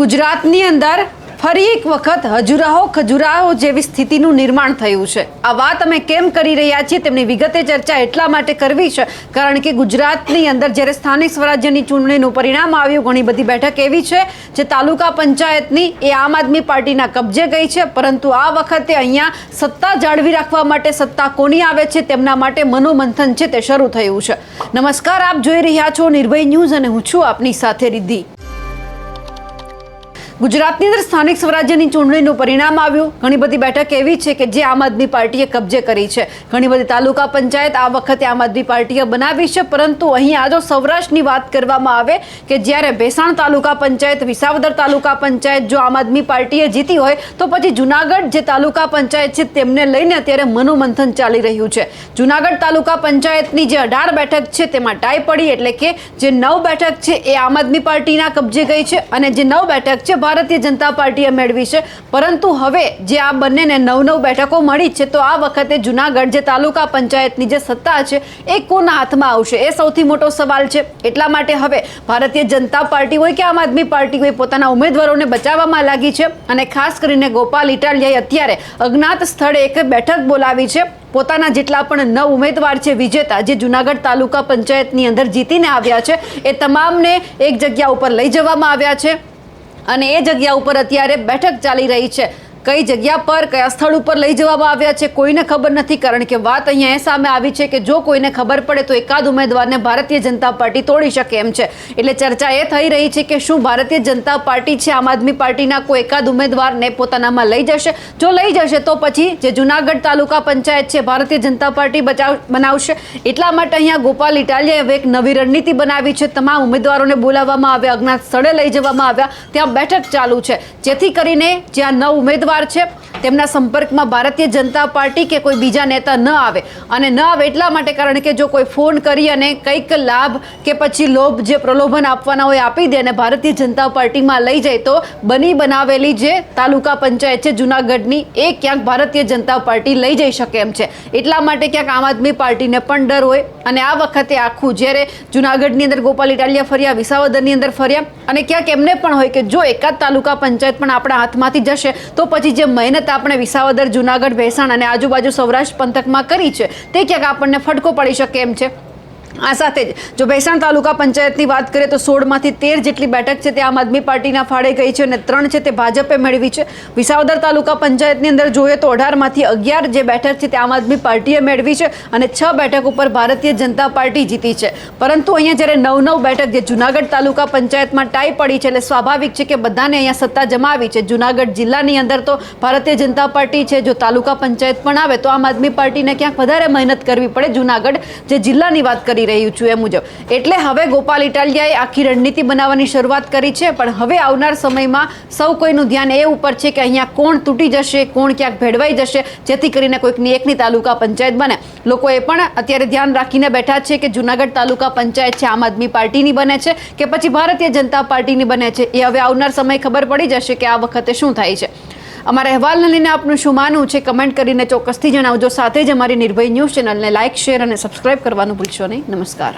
ગુજરાતની અંદર ફરી એક વખત ખજુરાહો જેવી સ્થિતિનું નિર્માણ થયું છે। આ વાત અમે કેમ કરી રહ્યા છીએ તેમની વિગતે ચર્ચા એટલા માટે કરવી છે કારણ કે ગુજરાતની અંદર જ્યારે સ્થાનિક સ્વરાજ્યની ચૂંટણીનું પરિણામ આવ્યું, ઘણી બધી બેઠક એવી છે જે તાલુકા પંચાયતની એ આમ આદમી પાર્ટીના કબજે ગઈ છે, પરંતુ આ વખતે અહીંયા સત્તા જાળવી રાખવા માટે સત્તા કોની આવે છે તેમના માટે મનોમંથન છે તે શરૂ થયું છે। નમસ્કાર, આપ જોઈ રહ્યા છો નિર્ભય ન્યૂઝ અને હું છું આપની સાથે રિદ્ધિ। ગુજરાતની અંદર સ્થાનિક સ્વરાજ્યની ચૂંટણીનું પરિણામ આવ્યું। ઘણી બધી બેઠક એવી છે કે જે આમ આદમી પાર્ટીએ કબજે કરી છે। ઘણી બધી તાલુકા પંચાયત આ વખતે આમ આદમી પાર્ટીએ બનાવી છે, પરંતુ અહીંયા જો સૌરાષ્ટ્રની વાત કરવામાં આવે કે જ્યારે ભેસાણ તાલુકા પંચાયત, વિસાવદર તાલુકા પંચાયત જો આમ આદમી પાર્ટીએ જીતી હોય તો પછી જુનાગઢ જે તાલુકા પંચાયત છે તેમને લઈને અત્યારે મનોમંથન ચાલી રહ્યું છે। જુનાગઢ તાલુકા પંચાયતની જે 18 બેઠક છે તેમાં ટાઈ પડી, એટલે કે જે 9 બેઠક છે એ આમ આદમી પાર્ટીના કબજે ગઈ છે અને જે 9 બેઠક છે ભારતીય જનતા પાર્ટીએ મેળવી છે। પરંતુ હવે જે આ બંનેને 9 બેઠકો મળી છે તો આ વખતે જુનાગઢ જે તાલુકા પંચાયતની જે સત્તા છે એ કોના હાથમાં આવશે એ સૌથી મોટો સવાલ છે। એટલા માટે હવે ભારતીય જનતા પાર્ટી હોય કે આમ આદમી પાર્ટી હોય પોતાના ઉમેદવારોને બચાવવામાં લાગી છે અને ખાસ કરીને ગોપાલ ઇટાલિયાએ અત્યારે અજ્ઞાત સ્થળે એક બેઠક બોલાવી છે। પોતાના જેટલા પણ 9 ઉમેદવાર છે વિજેતા જે જુનાગઢ તાલુકા પંચાયતની અંદર જીતીને આવ્યા છે એ તમામને એક જગ્યા ઉપર લઈ જવામાં આવ્યા છે અને એ જગ્યા ઉપર અત્યારે બેઠક ચાલી રહી છે। કઈ જગ્યા પર, કયા સ્થળ ઉપર લઈ જવામાં આવ્યા છે કોઈને ખબર નથી, કારણ કે વાત અહીંયા એ સામે આવી છે કે જો કોઈને ખબર પડે તો એકાદ ઉમેદવારને ભારતીય જનતા પાર્ટી તોડી શકે એમ છે। એટલે ચર્ચા એ થઈ રહી છે કે શું ભારતીય જનતા પાર્ટી છે આમ આદમી પાર્ટીના કોઈ એકાદ ઉમેદવારને પોતાનામાં લઈ જશે? જો લઈ જશે તો પછી જે જુનાગઢ તાલુકા પંચાયત છે ભારતીય જનતા પાર્ટી બનાવશે। એટલા માટે અહીંયા ગોપાલ ઇટાલિયાએ એક નવી રણનીતિ બનાવી છે। તમામ ઉમેદવારોને બોલાવવામાં આવ્યા, અજ્ઞાત સ્થળે લઈ જવામાં આવ્યા, ત્યાં બેઠક ચાલુ છે જેથી કરીને જ્યાં 9 ઉમેદવાર છે તેમના સંપર્કમાં ભારતીય જનતા પાર્ટી કે કોઈ બીજા નેતા ન આવે, અને ન આવે એટલા માટે કારણ કે જો કોઈ ફોન કરી અને કંઈક લાભ કે પછી લોભ જે પ્રલોભન આપવાના હોય આપી દે અને ભારતીય જનતા પાર્ટીમાં લઈ જાય તો બની બનાવેલી જે તાલુકા પંચાયત છે જુનાગઢની એ ક્યાંક ભારતીય જનતા પાર્ટી લઈ જઈ શકે એમ છે। એટલા માટે ક્યાંક આમ આદમી પાર્ટીને પણ ડર હોય અને આ વખતે આખું જ્યારે જુનાગઢની અંદર ગોપાલ ઇટાલિયા ફર્યા, વિસાવદરની અંદર ફર્યા અને ક્યાંક એમને પણ હોય કે જો એકાદ તાલુકા પંચાયત પણ આપણા હાથમાંથી જશે તો પછી જે મહેનત આપણે વિસાવદર, જુનાગઢ, ભેસાણ અને આજુબાજુ સૌરાષ્ટ્ર પંથકમાં કરી છે તે ક્યાંક આપણને ફટકો પડી શકે એમ છે। આ સાથે જ જો ભેસાણ તાલુકા પંચાયતની વાત કરીએ તો 16માંથી 13 જેટલી બેઠક છે તે આમ આદમી પાર્ટીના ફાળે ગઈ છે અને 3 છે તે ભાજપે મેળવી છે। વિસાવદર તાલુકા પંચાયતની અંદર જોઈએ તો 18માંથી 11 જે બેઠક છે તે આમ આદમી પાર્ટીએ મેળવી છે અને 6 બેઠક ઉપર ભારતીય જનતા પાર્ટી જીતી છે। પરંતુ અહીંયા જ્યારે 9 બેઠક જે જુનાગઢ તાલુકા પંચાયતમાં ટાઈ પડી છે એટલે સ્વાભાવિક છે કે બધાને અહીંયા સત્તા જમાવી છે। જુનાગઢ જિલ્લાની અંદર તો ભારતીય જનતા પાર્ટી છે, જો તાલુકા પંચાયત પણ આવે તો આમ આદમી પાર્ટીને ક્યાંક વધારે મહેનત કરવી પડે જુનાગઢ જે જિલ્લાની વાત કરી રહ્યું છું એ મુજબ। એટલે હવે ગોપાલ ઇટાલિયાએ આખી રણનીતિ બનાવવાની શરૂઆત કરી છે, પણ હવે આવનાર સમયમાં સૌ કોઈનું ધ્યાન એ ઉપર છે કે અહીંયા કોણ તૂટી જશે, કોણ ક્યાંક ભેળવાઈ જશે જેથી કરીને કોઈકની એકની તાલુકા પંચાયત બને। લોકો એ પણ અત્યારે ધ્યાન રાખીને બેઠા છે કે જુનાગઢ તાલુકા પંચાયત છે આમ આદમી પાર્ટીની બને છે કે પછી ભારતીય જનતા પાર્ટીની બને છે એ હવે આવનાર સમય ખબર પડી જશે કે આ વખતે શું થાય છે। અમારા અહેવાલને લઈને આપનું શું માનવું છે કમેન્ટ કરીને ચોક્કસથી જણાવજો। સાથે જ અમારી નિર્ભય ન્યૂઝ ચેનલને લાઇક, શેર અને સબસ્ક્રાઇબ કરવાનું ભૂલશો નહીં। નમસ્કાર।